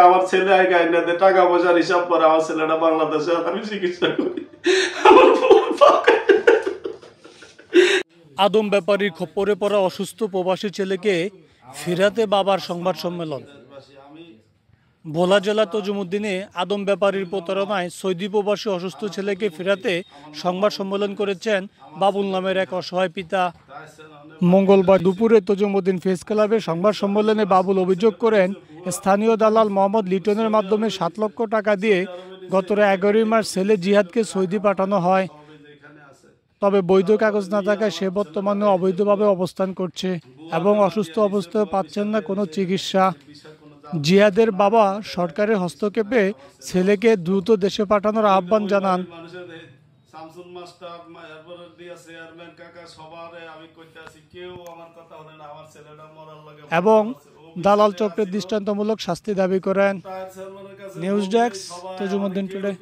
আমার ছেলে আইনে টাকা পয়সার হিসাব করে আমার ছেলেটা বাংলাদেশে আমি চিকিৎসা করি। আদম ব্যাপারীর খপ্পরে পড়া অসুস্থ প্রবাসী ছেলেকে ফেরাতে বাবার সংবাদ সম্মেলন। ভোলা জেলা তজুমুদ্দিনে আদম ব্যাপারীর প্রতারণায় সৌদি প্রবাসী অসুস্থ ছেলেকে ফেরাতে সংবাদ সম্মেলন করেছেন বাবুল নামের এক অসহায় পিতা। মঙ্গলবার দুপুরে তজুমুদ্দিন প্রেস ক্লাবে সংবাদ সম্মেলনে বাবুল অভিযোগ করেন, স্থানীয় দালাল মোহাম্মদ লিটনের মাধ্যমে 7 লক্ষ টাকা দিয়ে গত 11 মার্চ ছেলে জিহাদকে সৌদি পাঠানো হয়। তবে বৈধ কাগজ না থাকায় সে বর্তমানে অবৈধভাবে অবস্থান করছে এবং অসুস্থ অবস্থায় পাচ্ছেন না কোনো চিকিৎসা। জিহাদের বাবা সরকারের হস্তক্ষেপে ছেলেকে দ্রুত দেশে পাঠানোর আহ্বান জানান। এবং দালাল চক্রের দৃষ্টান্তমূলক শাস্তি দাবি করেন। News desk, Tazumuddin today.